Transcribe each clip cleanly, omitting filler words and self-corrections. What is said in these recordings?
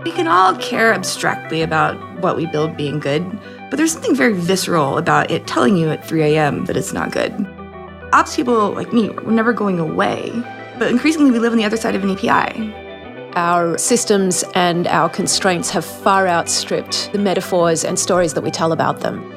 We can all care abstractly about what we build being good, but there's something very visceral about it telling you at 3 a.m. that it's not good. Ops people like me, we're never going away, but increasingly we live on the other side of an API. Our systems and our constraints have far outstripped the metaphors and stories that we tell about them.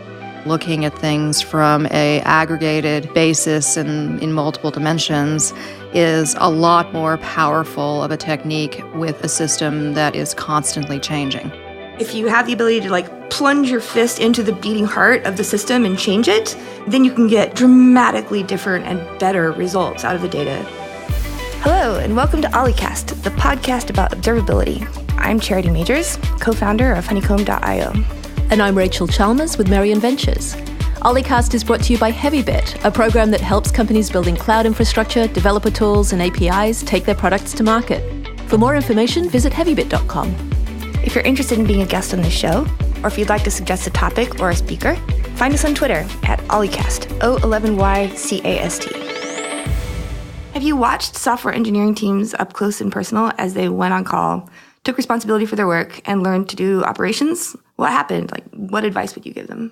Looking at things from an aggregated basis and in multiple dimensions is a lot more powerful of a technique with a system that is constantly changing. If you have the ability to plunge your fist into the beating heart of the system and change it, then you can get dramatically different and better results out of the data. Hello, and welcome to o11ycast, the podcast about observability. I'm Charity Majors, co-founder of honeycomb.io. And I'm Rachel Chalmers with Marion Ventures. o11ycast is brought to you by Heavybit, a program that helps companies building cloud infrastructure, developer tools, and APIs take their products to market. For more information, visit heavybit.com. If you're interested in being a guest on this show, or if you'd like to suggest a topic or a speaker, find us on Twitter at o11ycast, o11ycast. Have you watched software engineering teams up close and personal as they went on call, took responsibility for their work, and learned to do operations? What happened? What advice would you give them?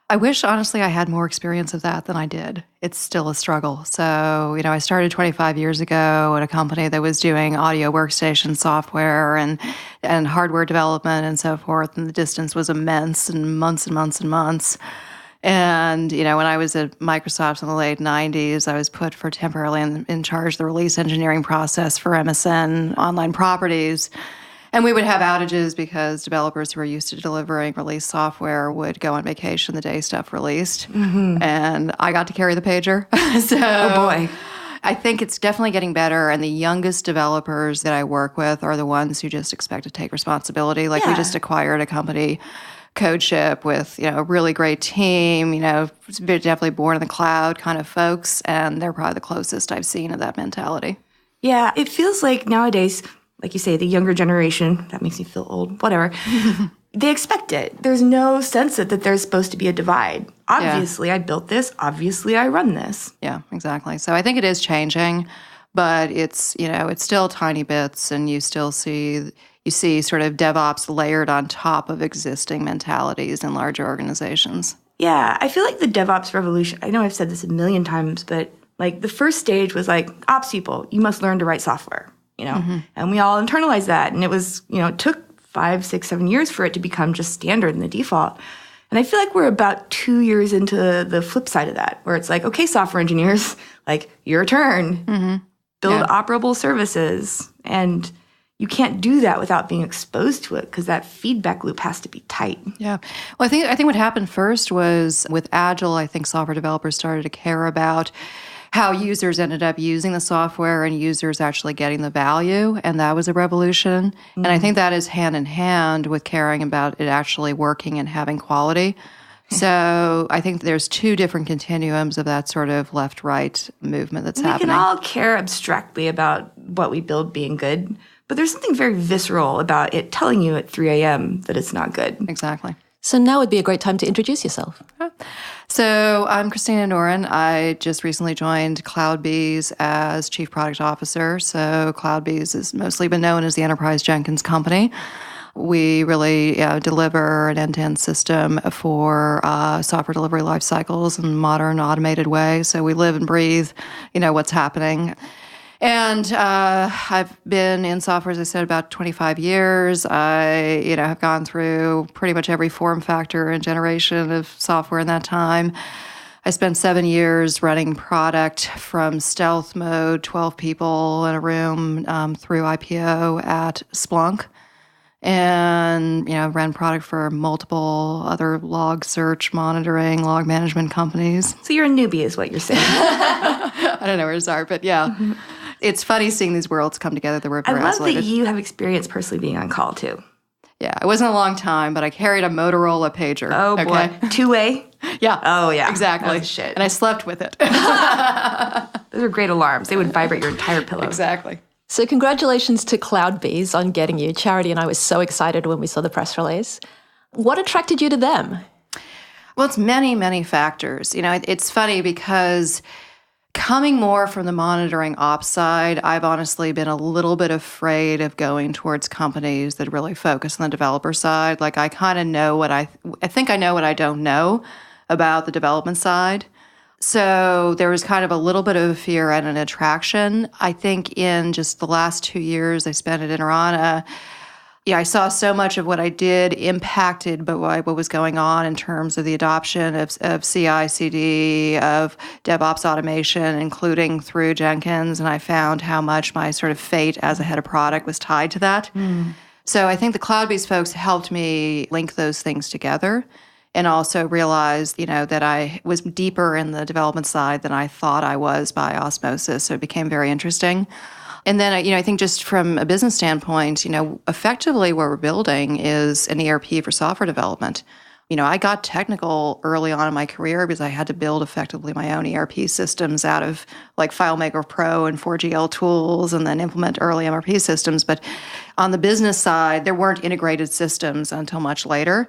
I wish, honestly, I had more experience of that than I did. It's still a struggle. So, I started 25 years ago at a company that was doing audio workstation software and hardware development and so forth, and the distance was immense and months and months and months. And, when I was at Microsoft in the late 90s, I was put for temporarily in charge of the release engineering process for MSN online properties. And we would have outages because developers who were used to delivering release software would go on vacation the day stuff released. Mm-hmm. And I got to carry the pager. So, oh boy. I think it's definitely getting better. And the youngest developers that I work with are the ones who just expect to take responsibility. We just acquired a company, CodeShip, with a really great team, definitely born in the cloud kind of folks. And they're probably the closest I've seen of that mentality. Yeah, it feels like nowadays, like you say, the younger generation, that makes me feel old, whatever, they expect it. There's no sense that there's supposed to be a divide. Obviously, I built this. Obviously, I run this. Yeah, exactly. So I think it is changing, but it's still tiny bits, and you still see sort of DevOps layered on top of existing mentalities in larger organizations. Yeah, I feel like the DevOps revolution, I know I've said this a million times, but the first stage was ops people, you must learn to write software. Mm-hmm. And we all internalized that. And it was, it took 5, 6, 7 years for it to become just standard and the default. And I feel like we're about 2 years into the flip side of that, where it's okay, software engineers, your turn. Mm-hmm. Build operable services. And you can't do that without being exposed to it because that feedback loop has to be tight. Yeah. Well, I think what happened first was with Agile, I think software developers started to care about how users ended up using the software and users actually getting the value, and that was a revolution. Mm-hmm. And I think that is hand in hand with caring about it actually working and having quality. So I think there's two different continuums of that sort of left-right movement that's happening. We can all care abstractly about what we build being good, but there's something very visceral about it telling you at 3 a.m. that it's not good. Exactly. So now would be a great time to introduce yourself. So I'm Christina Noren. I just recently joined CloudBees as Chief Product Officer. So CloudBees has mostly been known as the Enterprise Jenkins company. We really deliver an end-to-end system for software delivery life cycles in a modern, automated way. So we live and breathe, what's happening. And I've been in software, as I said, about 25 years. I, have gone through pretty much every form factor and generation of software in that time. I spent 7 years running product from stealth mode, 12 people in a room, through IPO at Splunk. And, ran product for multiple other log search, monitoring, log management companies. So you're a newbie is what you're saying. I don't know where to start, but yeah. Mm-hmm. It's funny seeing these worlds come together that were very isolated. I love that you have experience personally being on call, too. Yeah, it wasn't a long time, but I carried a Motorola pager. Oh, boy. Two-way? Yeah. Oh, yeah. Exactly. That was shit. And I slept with it. Those are great alarms. They would vibrate your entire pillow. Exactly. So congratulations to CloudBees on getting you. Charity and I were so excited when we saw the press release. What attracted you to them? Well, it's many, many factors. It's funny because coming more from the monitoring ops side, I've honestly been a little bit afraid of going towards companies that really focus on the developer side. Like I kind of know what I think I know what I don't know about the development side. So there was kind of a little bit of a fear and an attraction. I think in just the last 2 years I spent at Interana, I saw so much of what I did impacted by what was going on in terms of the adoption of CI/CD, of DevOps automation, including through Jenkins. And I found how much my sort of fate as a head of product was tied to that. So I think the CloudBees folks helped me link those things together and also realized, that I was deeper in the development side than I thought I was by osmosis. So it became very interesting. And then, I think just from a business standpoint, effectively what we're building is an ERP for software development. I got technical early on in my career because I had to build effectively my own ERP systems out of like FileMaker Pro and 4GL tools and then implement early MRP systems. But on the business side, there weren't integrated systems until much later.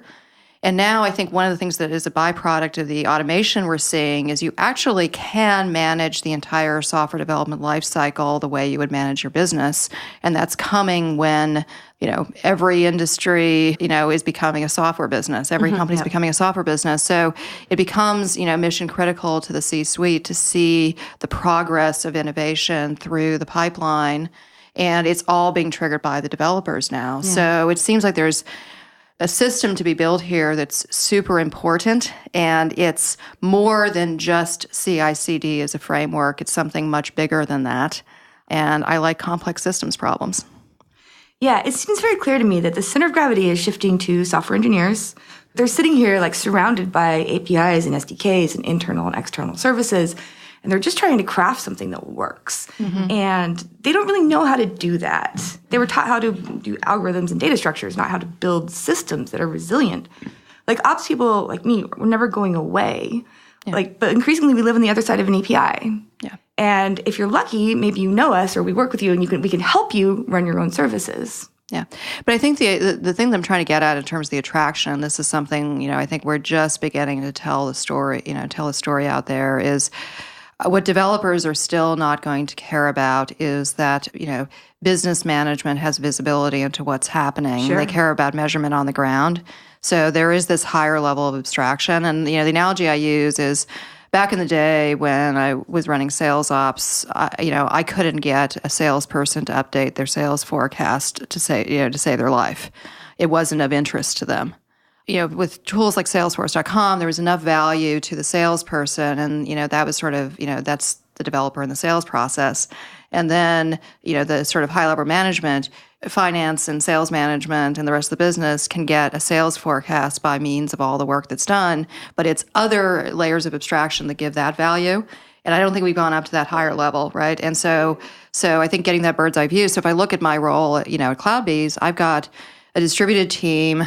And now I think one of the things that is a byproduct of the automation we're seeing is you actually can manage the entire software development lifecycle the way you would manage your business. And that's coming when, every industry, is becoming a software business. Every company is becoming a software business. So it becomes, mission critical to the C-suite to see the progress of innovation through the pipeline. And it's all being triggered by the developers now. Yeah. So it seems like there's a system to be built here that's super important, and it's more than just CI/CD as a framework. It's something much bigger than that, and I like complex systems problems. Yeah, it seems very clear to me that the center of gravity is shifting to software engineers. They're sitting here like surrounded by APIs and SDKs and internal and external services, and they're just trying to craft something that works. And they don't really know how to do that. They were taught how to do algorithms and data structures, not how to build systems that are resilient. Like ops people like me, we're never going away. Yeah. But increasingly we live on the other side of an API. Yeah. And if you're lucky, maybe you know us or we work with you and we can help you run your own services. Yeah. But I think the thing that I'm trying to get at in terms of the attraction, this is something, I think we're just beginning to tell the story out there is what developers are still not going to care about is that, business management has visibility into what's happening. Sure. They care about measurement on the ground. So there is this higher level of abstraction. And, the analogy I use is back in the day when I was running sales ops, I couldn't get a salesperson to update their sales forecast to save their life. It wasn't of interest to them. With tools like Salesforce.com, there was enough value to the salesperson, and that was sort of that's the developer in the sales process, and then the sort of high-level management, finance and sales management, and the rest of the business can get a sales forecast by means of all the work that's done, but it's other layers of abstraction that give that value. And I don't think we've gone up to that higher level, right? And so I think getting that bird's eye view. So if I look at my role, at CloudBees, I've got a distributed team,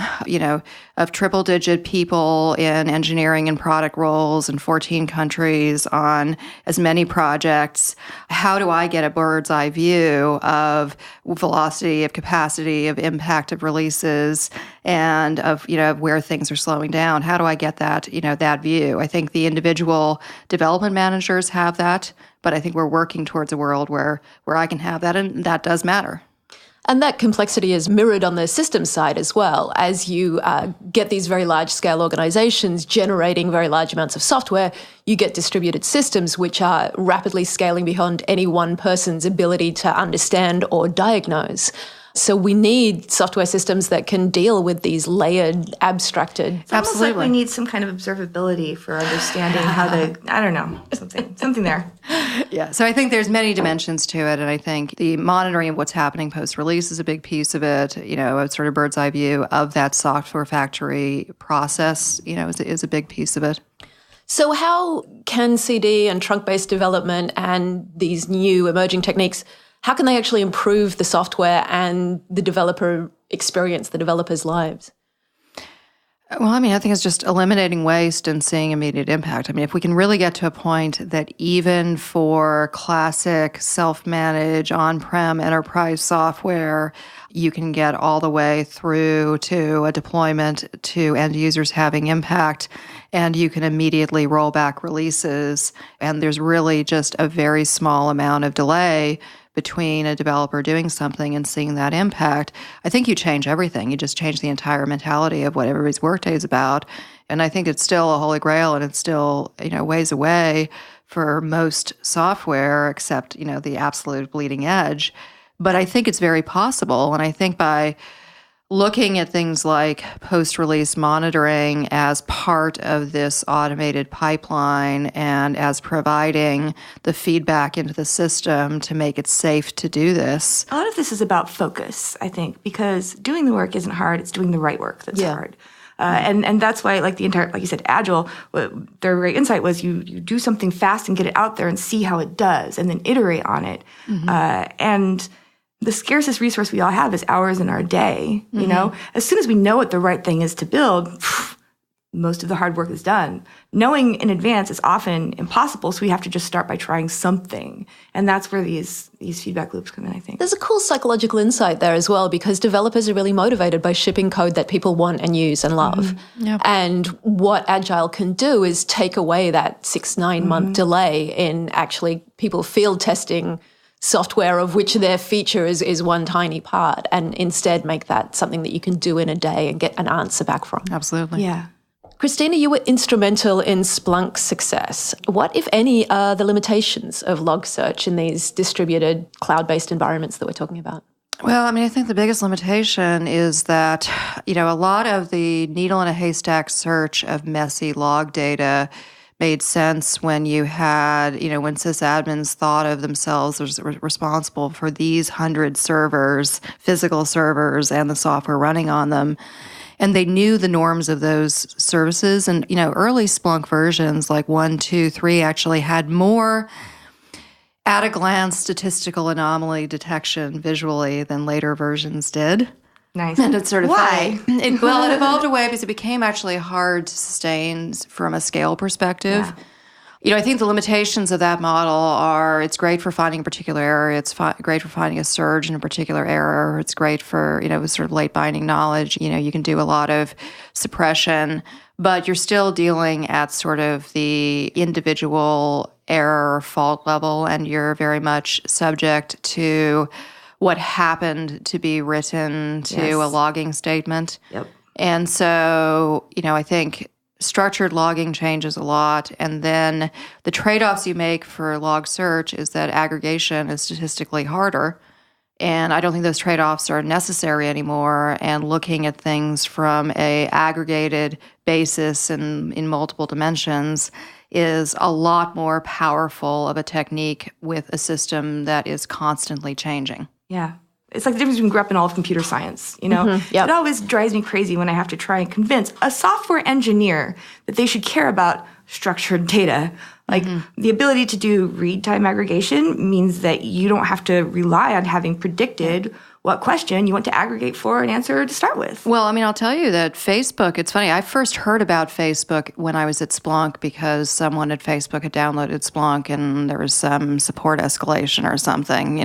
of triple-digit people in engineering and product roles in 14 countries on as many projects. How do I get a bird's eye view of velocity, of capacity, of impact of releases, and of where things are slowing down? How do I get that that view? I think the individual development managers have that, but I think we're working towards a world where I can have that, and that does matter. And that complexity is mirrored on the systems side as well. As you get these very large-scale organizations generating very large amounts of software, you get distributed systems which are rapidly scaling beyond any one person's ability to understand or diagnose. So we need software systems that can deal with these layered, abstracted. It's almost like we need some kind of observability for understanding how something there. Yeah, so I think there's many dimensions to it, and I think the monitoring of what's happening post-release is a big piece of it. A sort of bird's eye view of that software factory process, is a big piece of it. So how can CD and trunk-based development and these new emerging techniques, how can they actually improve the software and the developer experience, the developers' lives? Well, I mean, I think it's just eliminating waste and seeing immediate impact. I mean, if we can really get to a point that even for classic self-managed on-prem enterprise software, you can get all the way through to a deployment to end users having impact, and you can immediately roll back releases, and there's really just a very small amount of delay between a developer doing something and seeing that impact, I think you change everything. You just change the entire mentality of what everybody's workday is about. And I think it's still a holy grail, and it's still, ways away for most software, except, the absolute bleeding edge. But I think it's very possible. And I think by looking at things like post-release monitoring as part of this automated pipeline and as providing the feedback into the system to make it safe to do this. A lot of this is about focus, I think, because doing the work isn't hard. It's doing the right work that's hard. And that's why, like you said, Agile, their great insight was you do something fast and get it out there and see how it does and then iterate on it. And the scarcest resource we all have is hours in our day, you know? As soon as we know what the right thing is to build, most of the hard work is done. Knowing in advance is often impossible, so we have to just start by trying something. And that's where these feedback loops come in, I think. There's a cool psychological insight there as well, because developers are really motivated by shipping code that people want and use and love. And what Agile can do is take away that 6-9 month delay in actually people field testing software of which their feature is one tiny part, and instead make that something that you can do in a day and get an answer back from. Absolutely. Yeah. Christina, you were instrumental in Splunk's success. What, if any, are the limitations of log search in these distributed cloud-based environments that we're talking about? Well, I mean, I think the biggest limitation is that, a lot of the needle in a haystack search of messy log data made sense when you had, when sysadmins thought of themselves as responsible for these 100 servers, physical servers, and the software running on them. And they knew the norms of those services. And, early Splunk versions like 1, 2, 3 actually had more at-a-glance statistical anomaly detection visually than later versions did. Nice. And it's sort of Why? funny. It evolved away because it became actually hard to sustain from a scale perspective. I think the limitations of that model are it's great for finding a particular error. It's great for finding a surge in a particular error. It's great for, sort of late binding knowledge. You can do a lot of suppression, but you're still dealing at sort of the individual error or fault level, and you're very much subject to what happened to be written to a logging statement. And so, I think structured logging changes a lot. And then the trade-offs you make for log search is that aggregation is statistically harder. And I don't think those trade-offs are necessary anymore. And looking at things from a aggregated basis and in multiple dimensions is a lot more powerful of a technique with a system that is constantly changing. Yeah. It's like the difference between grew up in all of computer science, It always drives me crazy when I have to try and convince a software engineer that they should care about structured data. Like the ability to do read time aggregation means that you don't have to rely on having predicted what question you want to aggregate for an answer to start with. Well, I mean, I'll tell you that Facebook, it's funny, I first heard about Facebook when I was at Splunk because someone at Facebook had downloaded Splunk and there was some support escalation or something,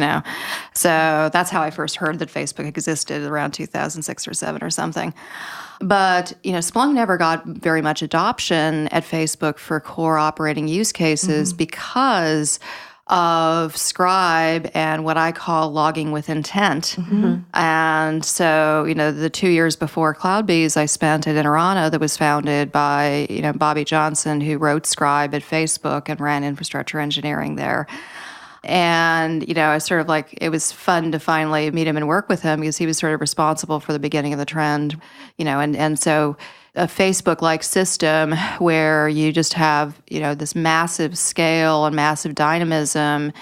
So that's how I first heard that Facebook existed around 2006 or 7 or something. But, Splunk never got very much adoption at Facebook for core operating use cases because of Scribe and what I call logging with intent. And so, the 2 years before CloudBees, I spent at Interana that was founded by, Bobby Johnson, who wrote Scribe at Facebook and ran infrastructure engineering there. And, I sort of it was fun to finally meet him and work with him because he was sort of responsible for the beginning of the trend, and so a Facebook-like system where you just have, this massive scale and massive dynamism,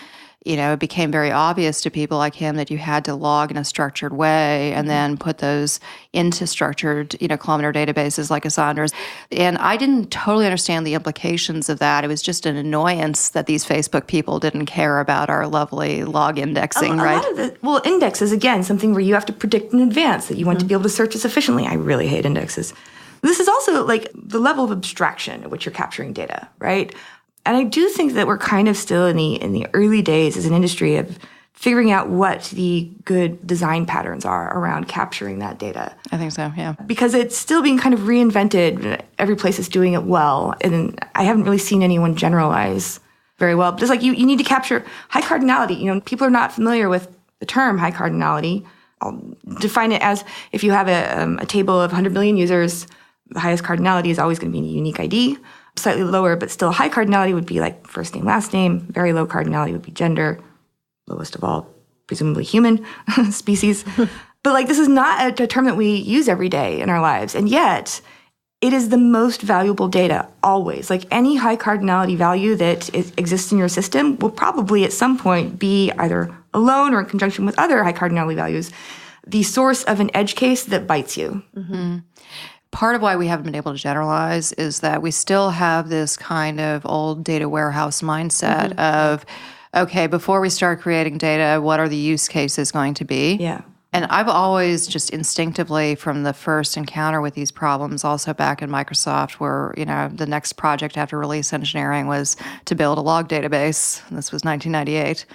it became very obvious to people like him that you had to log in a structured way and then put those into structured, columnar databases like Cassandra's. And I didn't totally understand the implications of that. It was just an annoyance that these Facebook people didn't care about our lovely log indexing, right? Index is, again, something where you have to predict in advance that you want to be able to search this efficiently. I really hate indexes. This is also like the level of abstraction at which you're capturing data, right? And I do think that we're kind of still in the early days as an industry of figuring out what the good design patterns are around capturing that data. I think so, yeah. Because it's still being kind of reinvented. Every place is doing it well. And I haven't really seen anyone generalize very well. But it's like you need to capture high cardinality. People are not familiar with the term high cardinality. I'll define it as if you have a table of 100 million users, the highest cardinality is always going to be a unique ID. Slightly lower, but still high cardinality would be like first name, last name. Very low cardinality would be gender. Lowest of all, presumably human species. But like this is not a term that we use every day in our lives. And yet it is the most valuable data always. Like any high cardinality value that exists in your system will probably at some point be either alone or in conjunction with other high cardinality values, the source of an edge case that bites you. Mm-hmm. Part of why we haven't been able to generalize is that we still have this kind of old data warehouse mindset of, okay, before we start creating data, what are the use cases going to be? Yeah. And I've always just instinctively from the first encounter with these problems, also back in Microsoft, where, the next project after release engineering was to build a log database. This was 1998.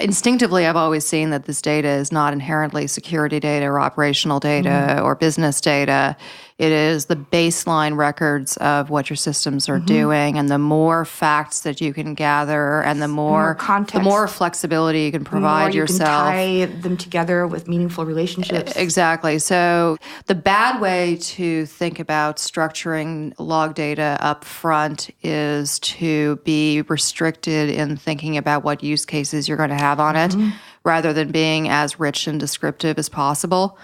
Instinctively, I've always seen that this data is not inherently security data or operational data or business data. It is the baseline records of what your systems are doing, and the more facts that you can gather, and the more context, the more flexibility you can provide yourself. You can tie them together with meaningful relationships. Exactly. So the bad way to think about structuring log data up front is to be restricted in thinking about what use cases you're going to have on it, rather than being as rich and descriptive as possible.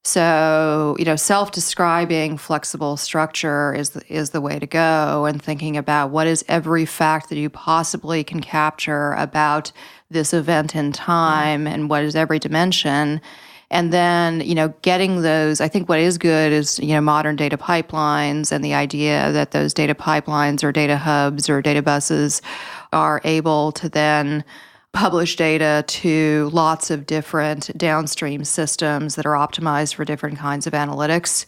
So, self-describing flexible structure is the way to go, and thinking about what is every fact that you possibly can capture about this event in time, and what is every dimension. And then, getting those, I think what is good is, modern data pipelines, and the idea that those data pipelines or data hubs or data buses are able to then publish data to lots of different downstream systems that are optimized for different kinds of analytics.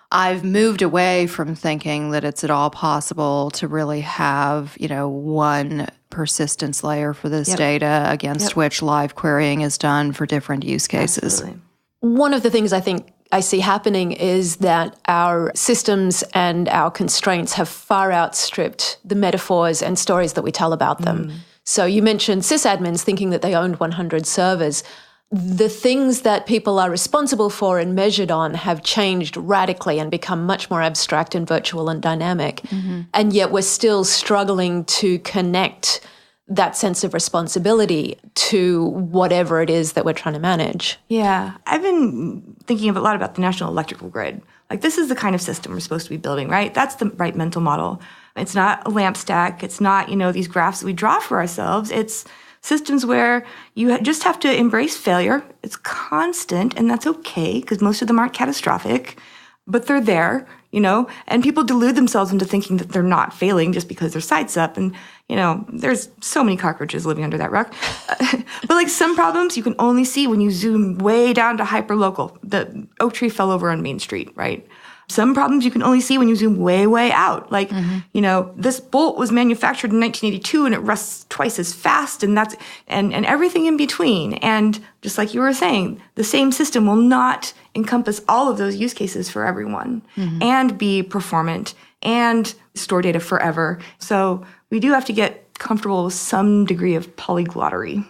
I've moved away from thinking that it's at all possible to really have, one persistence layer for this data against which live querying is done for different use cases. Absolutely. One of the things I think I see happening is that our systems and our constraints have far outstripped the metaphors and stories that we tell about them. So you mentioned sysadmins thinking that they owned 100 servers. The things that people are responsible for and measured on have changed radically and become much more abstract and virtual and dynamic. And yet we're still struggling to connect that sense of responsibility to whatever it is that we're trying to manage. Yeah. I've been thinking a lot about the national electrical grid. Like this is the kind of system we're supposed to be building, right? That's the right mental model. It's not a lamp stack. It's not, these graphs that we draw for ourselves. It's systems where you just have to embrace failure. It's constant, and that's okay because most of them aren't catastrophic, but they're there, and people delude themselves into thinking that they're not failing just because their site's up. And, there's so many cockroaches living under that rock. But like some problems you can only see when you zoom way down to hyperlocal. The oak tree fell over on Main Street, right? Some problems you can only see when you zoom way, way out. Like, this bolt was manufactured in 1982 and it rusts twice as fast, and that's and everything in between. And just like you were saying, the same system will not encompass all of those use cases for everyone and be performant and store data forever. So we do have to get comfortable with some degree of polyglottery.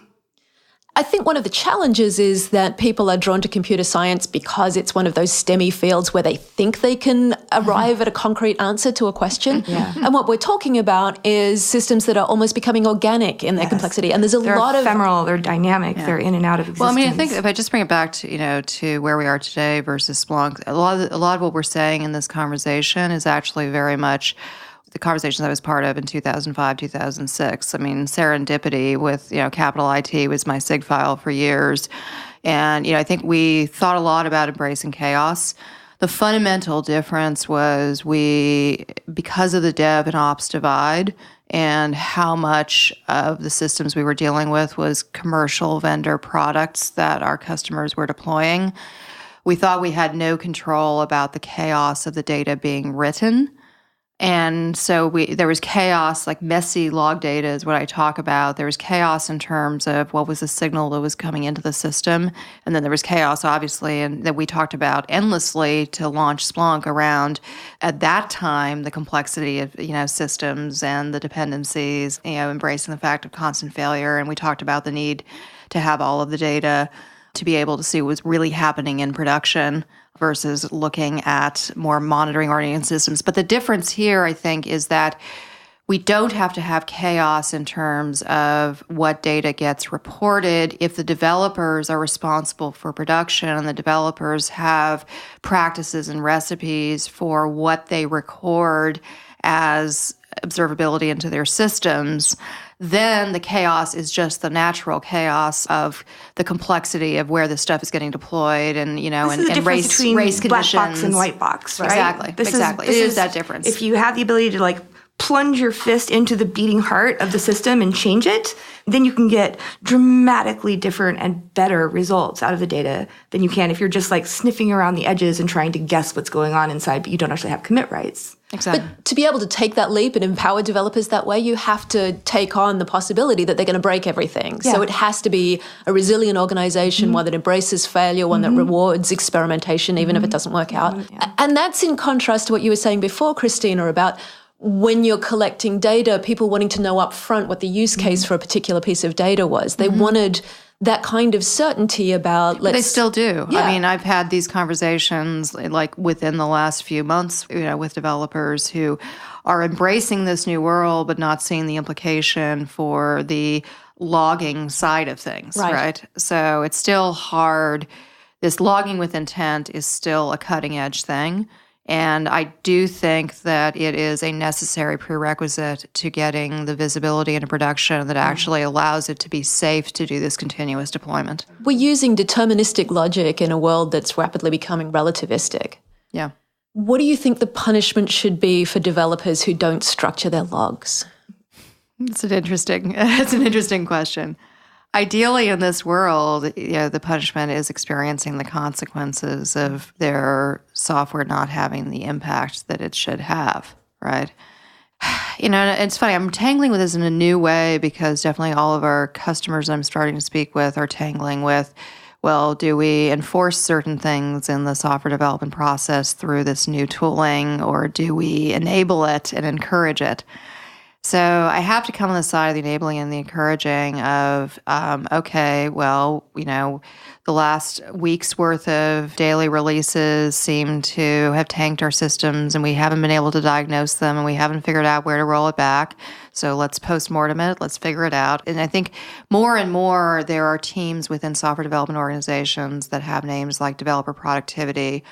I think one of the challenges is that people are drawn to computer science because it's one of those STEMmy fields where they think they can arrive at a concrete answer to a question. And what we're talking about is systems that are almost becoming organic in their complexity. And there's they're lot ephemeral, they're dynamic, they're in and out of existence. Well, I mean, I think if I just bring it back to, to where we are today versus Splunk, a lot of what we're saying in this conversation is actually very much the conversations I was part of in 2005, 2006. I mean, serendipity with, capital IT was my SIG file for years. And, I think we thought a lot about embracing chaos. The fundamental difference was because of the dev and ops divide and how much of the systems we were dealing with was commercial vendor products that our customers were deploying, we thought we had no control about the chaos of the data being written. And so there was chaos, like messy log data is what I talk about. There was chaos in terms of what was the signal that was coming into the system. And then there was chaos, obviously, and that we talked about endlessly to launch Splunk around, at that time, the complexity of, systems and the dependencies, embracing the fact of constant failure. And we talked about the need to have all of the data to be able to see what's really happening in production versus looking at more monitoring-oriented systems. But the difference here, I think, is that we don't have to have chaos in terms of what data gets reported if the developers are responsible for production and the developers have practices and recipes for what they record as observability into their systems. Then the chaos is just the natural chaos of the complexity of where the stuff is getting deployed and, and race conditions. Black box and white box, right? Exactly. It is that difference. If you have the ability to plunge your fist into the beating heart of the system and change it, then you can get dramatically different and better results out of the data than you can if you're just sniffing around the edges and trying to guess what's going on inside, but you don't actually have commit rights. Exactly. But to be able to take that leap and empower developers that way, you have to take on the possibility that they're going to break everything. Yeah. So it has to be a resilient organization, one that embraces failure, one that rewards experimentation, even if it doesn't work out. Yeah. And that's in contrast to what you were saying before, Christina, about when you're collecting data, people wanting to know up front what the use case for a particular piece of data was. They wanted that kind of certainty about They still do. Yeah. I mean, I've had these conversations within the last few months, with developers who are embracing this new world but not seeing the implication for the logging side of things, right? So it's still hard. This logging with intent is still a cutting edge thing. And I do think that it is a necessary prerequisite to getting the visibility into production that actually allows it to be safe to do this continuous deployment. We're using deterministic logic in a world that's rapidly becoming relativistic. Yeah. What do you think the punishment should be for developers who don't structure their logs? It's an interesting question. Ideally, in this world, the punishment is experiencing the consequences of their software not having the impact that it should have, right? It's funny, I'm tangling with this in a new way because definitely all of our customers I'm starting to speak with are tangling with, well, do we enforce certain things in the software development process through this new tooling, or do we enable it and encourage it? So I have to come on the side of the enabling and the encouraging of, the last week's worth of daily releases seem to have tanked our systems and we haven't been able to diagnose them and we haven't figured out where to roll it back. So let's post-mortem it, let's figure it out. And I think more and more there are teams within software development organizations that have names like developer productivity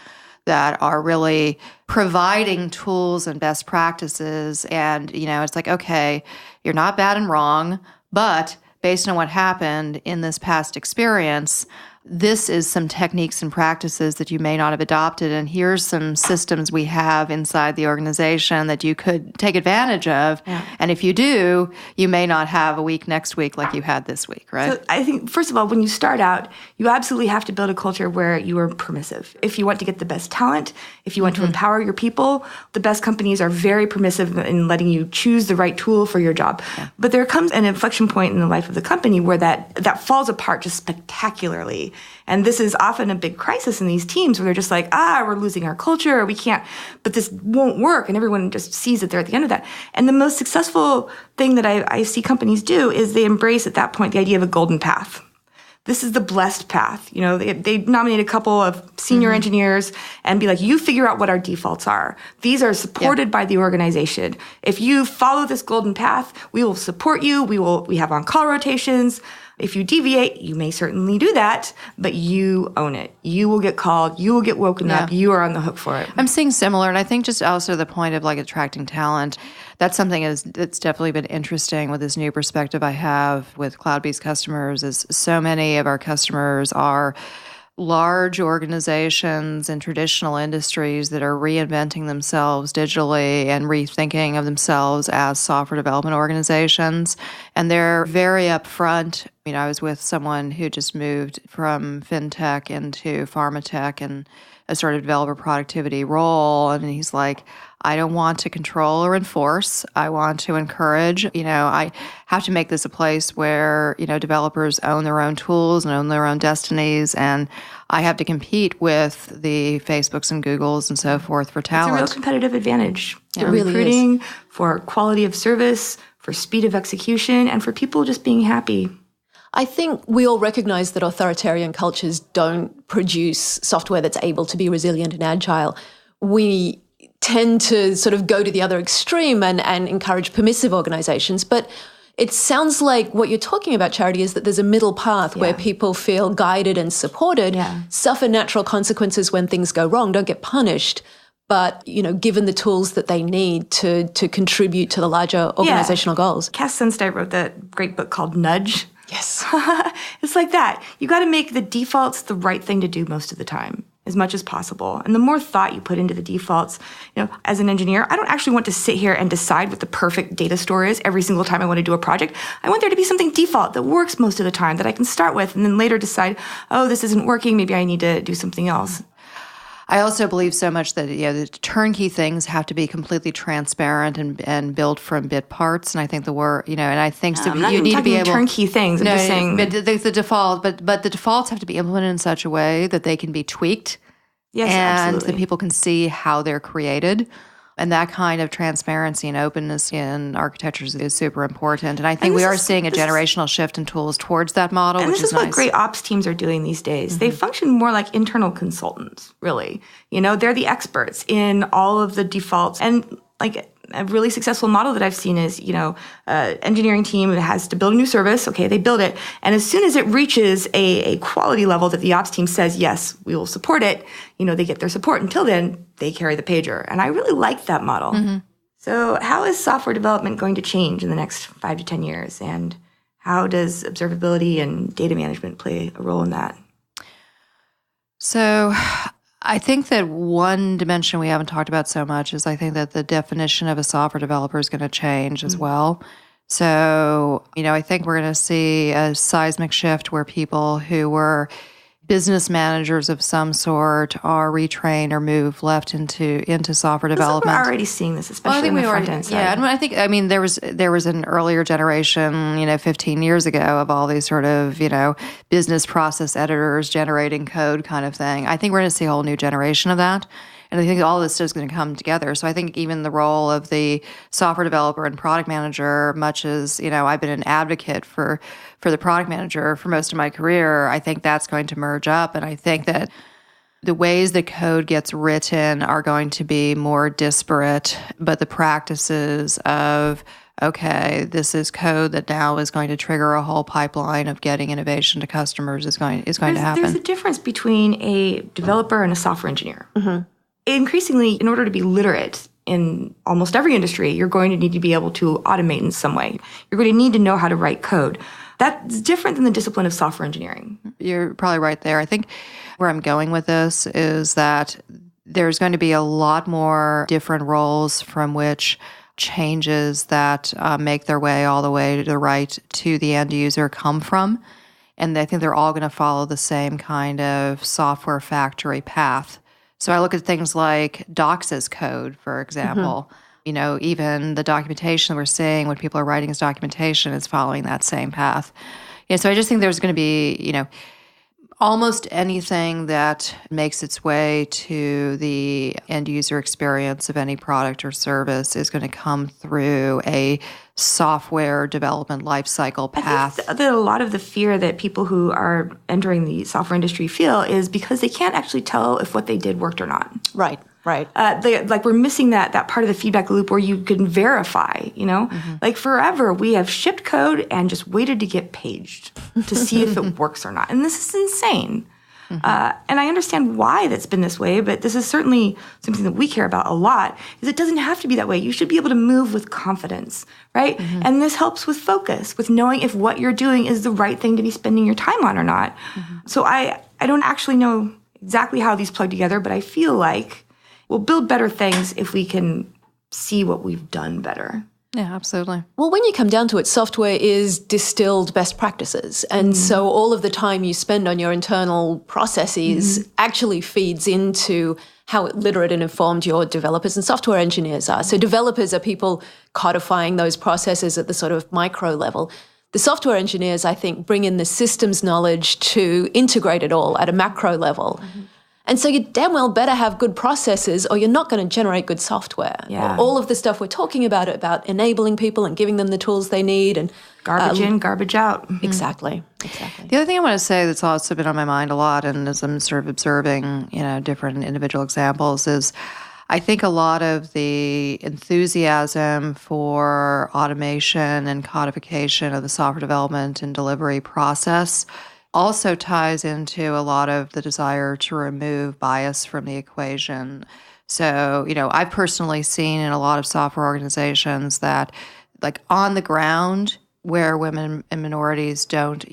that are really providing tools and best practices. And, it's okay, you're not bad and wrong, but based on what happened in this past experience, this is some techniques and practices that you may not have adopted, and here's some systems we have inside the organization that you could take advantage of. Yeah. And if you do, you may not have a week next week like you had this week, right? So I think, first of all, when you start out, you absolutely have to build a culture where you are permissive. If you want to get the best talent, if you want to empower your people, the best companies are very permissive in letting you choose the right tool for your job. Yeah. But there comes an inflection point in the life of the company where that falls apart just spectacularly. And this is often a big crisis in these teams where they're just we're losing our culture, we can't, but this won't work. And everyone just sees that they're at the end of that. And the most successful thing that I see companies do is they embrace at that point the idea of a golden path. This is the blessed path. They nominate a couple of senior engineers and be you figure out what our defaults are. These are supported by the organization. If you follow this golden path, we will support you. We have on-call rotations. If you deviate, you may certainly do that, but you own it. You will get called. You will get woken up. You are on the hook for it. I'm seeing similar, and I think just also the point of attracting talent. That's something that's definitely been interesting with this new perspective I have with CloudBees customers. Is so many of our customers are large organizations in traditional industries that are reinventing themselves digitally and rethinking of themselves as software development organizations. And they're very upfront I was with someone who just moved from fintech into pharma tech and a sort of developer productivity role. And he's like, I don't want to control or enforce. I want to encourage. I have to make this a place where, developers own their own tools and own their own destinies. And I have to compete with the Facebooks and Googles and so forth for talent. It's a real competitive advantage for really recruiting, for quality of service, for speed of execution, and for people just being happy. I think we all recognize that authoritarian cultures don't produce software that's able to be resilient and agile. We tend to sort of go to the other extreme and encourage permissive organizations. But it sounds like what you're talking about, Charity, is that there's a middle path where people feel guided and supported, suffer natural consequences when things go wrong, don't get punished, but, given the tools that they need to contribute to the larger organizational goals. Cass Sunstein wrote that great book called Nudge. Yes. It's like that. You got to make the defaults the right thing to do most of the time, as much as possible. And the more thought you put into the defaults, as an engineer, I don't actually want to sit here and decide what the perfect data store is every single time I want to do a project. I want there to be something default that works most of the time that I can start with and then later decide, oh, this isn't working. Maybe I need to do something else. I also believe so much that the turnkey things have to be completely transparent and built from bit parts. And I think and I think so. You need to be able turnkey things. I'm just saying, but the default, but the defaults have to be implemented in such a way that they can be tweaked. Yes, and absolutely. that people can see how they're created. And that kind of transparency and openness in architectures is super important. And I think we are seeing a generational shift in tools towards that model, which is nice. And this is what great ops teams are doing these days. Mm-hmm. They function more like internal consultants, really. They're the experts in all of the defaults. And like a really successful model that I've seen is, engineering team that has to build a new service. Okay, they build it. And as soon as it reaches a quality level that the ops team says, yes, we will support it, they get their support. Until then, they carry the pager. And I really like that model. Mm-hmm. So how is software development going to change in the next 5 to 10 years? And how does observability and data management play a role in that? So I think that one dimension we haven't talked about so much is I think that the definition of a software developer is going to change as well. So, I think we're going to see a seismic shift where people who were business managers of some sort are retrained or moved left into software development. We're already seeing this, especially on the front end side. Yeah, and I mean, there was an earlier generation, 15 years ago of all these sort of, business process editors generating code kind of thing. I think we're going to see a whole new generation of that. And I think all this is going to come together. So I think even the role of the software developer and product manager, much as, I've been an advocate for the product manager for most of my career, I think that's going to merge up. And I think that the ways that code gets written are going to be more disparate, but the practices of, okay, this is code that now is going to trigger a whole pipeline of getting innovation to customers is going to happen. There's a difference between a developer and a software engineer. Mm-hmm. Increasingly, in order to be literate in almost every industry, you're going to need to be able to automate in some way. You're going to need to know how to write code. That's different than the discipline of software engineering. You're probably right there. I think where I'm going with this is that there's going to be a lot more different roles from which changes that make their way all the way to the right to the end user come from. And I think they're all going to follow the same kind of software factory path. So I look at things like docs as code, for example. Mm-hmm. Even the documentation we're seeing when people are writing as documentation is following that same path. So I just think there's going to be, almost anything that makes its way to the end user experience of any product or service is going to come through a software development lifecycle path. I think that a lot of the fear that people who are entering the software industry feel is because they can't actually tell if what they did worked or not. Right. We're missing that part of the feedback loop where you can verify, Mm-hmm. Like forever, we have shipped code and just waited to get paged to see if it works or not. And this is insane. Mm-hmm. And I understand why that's been this way, but this is certainly something that we care about a lot, is it doesn't have to be that way. You should be able to move with confidence, right? Mm-hmm. And this helps with focus, with knowing if what you're doing is the right thing to be spending your time on or not. Mm-hmm. So I don't actually know exactly how these plug together, but I feel like we'll build better things if we can see what we've done better. Yeah, absolutely. Well, when you come down to it, software is distilled best practices. And so all of the time you spend on your internal processes actually feeds into how literate and informed your developers and software engineers are. So developers are people codifying those processes at the sort of micro level. The software engineers, I think, bring in the systems knowledge to integrate it all at a macro level. And so you damn well better have good processes or you're not going to generate good software. Yeah. All of the stuff we're talking about enabling people and giving them the tools they need. And Garbage in, garbage out. Exactly. The other thing I want to say that's also been on my mind a lot, and as I'm sort of observing, different individual examples, is I think a lot of the enthusiasm for automation and codification of the software development and delivery process also ties into a lot of the desire to remove bias from the equation. So, I've personally seen in a lot of software organizations that, like, on the ground where women and minorities don't,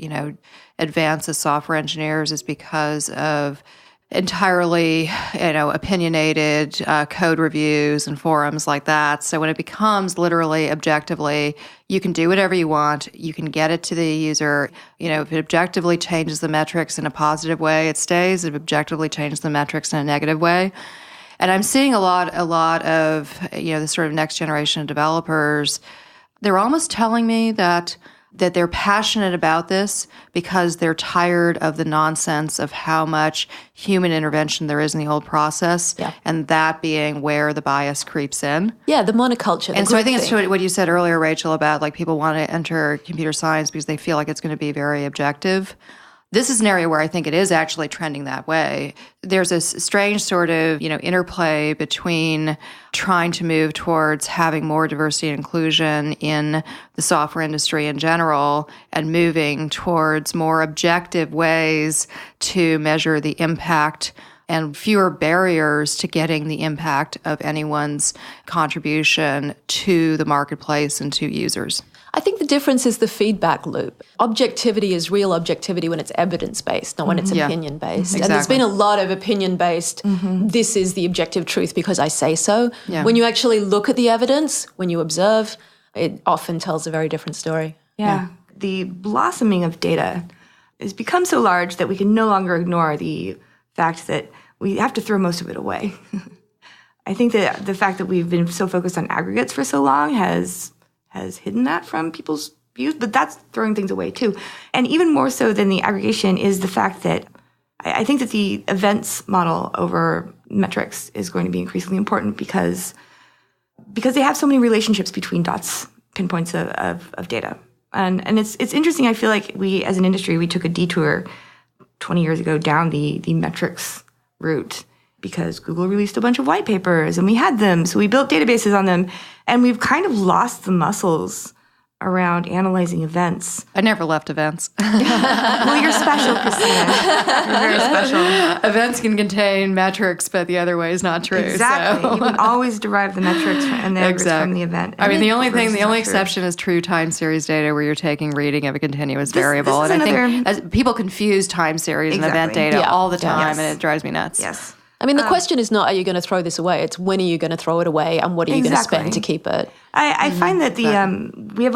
advance as software engineers is because of entirely, opinionated code reviews and forums like that. So when it becomes literally objectively, you can do whatever you want. You can get it to the user. If it objectively changes the metrics in a positive way, it stays. If it objectively changes the metrics in a negative way. And I'm seeing a lot of, the sort of next generation of developers. They're almost telling me that they're passionate about this because they're tired of the nonsense of how much human intervention there is in the old process, and that being where the bias creeps in. Yeah, the monoculture. And so I think it's what you said earlier, Rachel, about like people want to enter computer science because they feel like it's going to be very objective. This is an area where I think it is actually trending that way. There's a strange sort of, interplay between trying to move towards having more diversity and inclusion in the software industry in general and moving towards more objective ways to measure the impact and fewer barriers to getting the impact of anyone's contribution to the marketplace and to users. I think the difference is the feedback loop. Objectivity is real objectivity when it's evidence-based, not when it's opinion-based. Exactly. And there's been a lot of opinion-based, this is the objective truth because I say so. Yeah. When you actually look at the evidence, when you observe, it often tells a very different story. Yeah. The blossoming of data has become so large that we can no longer ignore the fact that we have to throw most of it away. I think that the fact that we've been so focused on aggregates for so long has hidden that from people's views, but that's throwing things away too. And even more so than the aggregation is the fact that I think that the events model over metrics is going to be increasingly important because they have so many relationships between dots, pinpoints of data. And it's interesting. I feel like we, as an industry, we took a detour 20 years ago down the metrics route because Google released a bunch of white papers and we had them. So we built databases on them and we've kind of lost the muscles around analyzing events. I never left events. Well, you're special, Christina. You're very special. Events can contain metrics, but the other way is not true. Exactly. So. You can always derive the metrics and the aggregates from the event. I mean, the only exception is true time series data where you're taking reading of a continuous variable. This is and I think people confuse time series and event data all the time, and it drives me nuts. Yes. I mean, the question is not, are you going to throw this away? It's when are you going to throw it away and what are you going to spend to keep it? I find that we have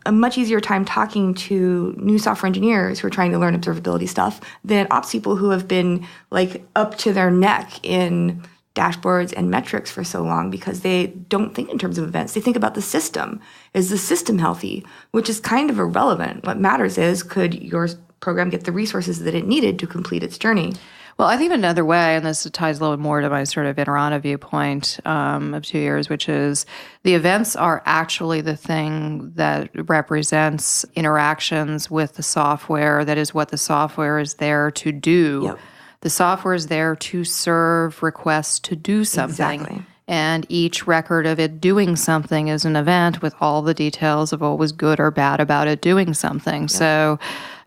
a much easier time talking to new software engineers who are trying to learn observability stuff than ops people who have been like up to their neck in dashboards and metrics for so long because they don't think in terms of events. They think about the system. Is the system healthy? Which is kind of irrelevant. What matters is, could your program get the resources that it needed to complete its journey? Well, I think another way, and this ties a little bit more to my sort of Interana viewpoint of 2 years, which is the events are actually the thing that represents interactions with the software. That is what the software is there to do. Yep. The software is there to serve requests to do something. Exactly. And each record of it doing something is an event with all the details of what was good or bad about it doing something. Yep. So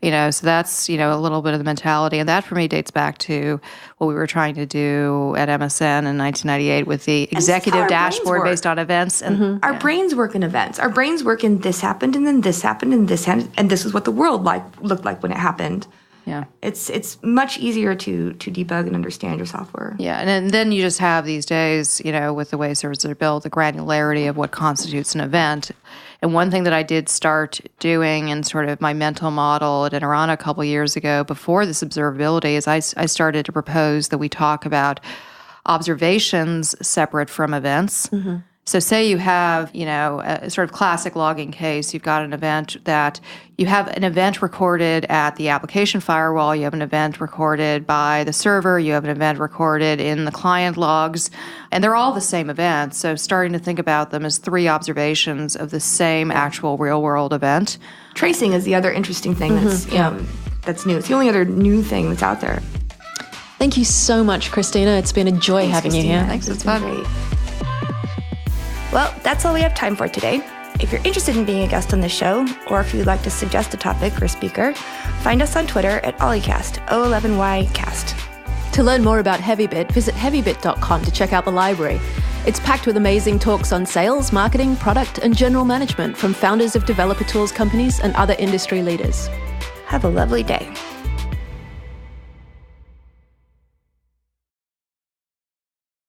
that's, a little bit of the mentality. And that for me dates back to what we were trying to do at MSN in 1998 with the executive dashboard based on events. And our brains work in events. Our brains work in this happened and then this happened and this happened, and this is what the world looked like when it happened. Yeah. It's much easier to debug and understand your software. Yeah, and then you just have these days, with the way services are built, the granularity of what constitutes an event. And one thing that I did start doing in sort of my mental model at Interana a couple years ago before this observability is I started to propose that we talk about observations separate from events. Mm-hmm. So say you have, a sort of classic logging case. You've got an event that you have an event recorded at the application firewall. You have an event recorded by the server. You have an event recorded in the client logs. And they're all the same event. So starting to think about them as 3 observations of the same actual real-world event. Tracing is the other interesting thing that's new. It's the only other new thing that's out there. Thank you so much, Christina. It's been a joy having Christina. you here. Thanks, it's fun. Great. Well, that's all we have time for today. If you're interested in being a guest on the show, or if you'd like to suggest a topic or speaker, find us on Twitter at o11ycast, o11ycast. To learn more about Heavybit, visit heavybit.com to check out the library. It's packed with amazing talks on sales, marketing, product, and general management from founders of developer tools companies and other industry leaders. Have a lovely day.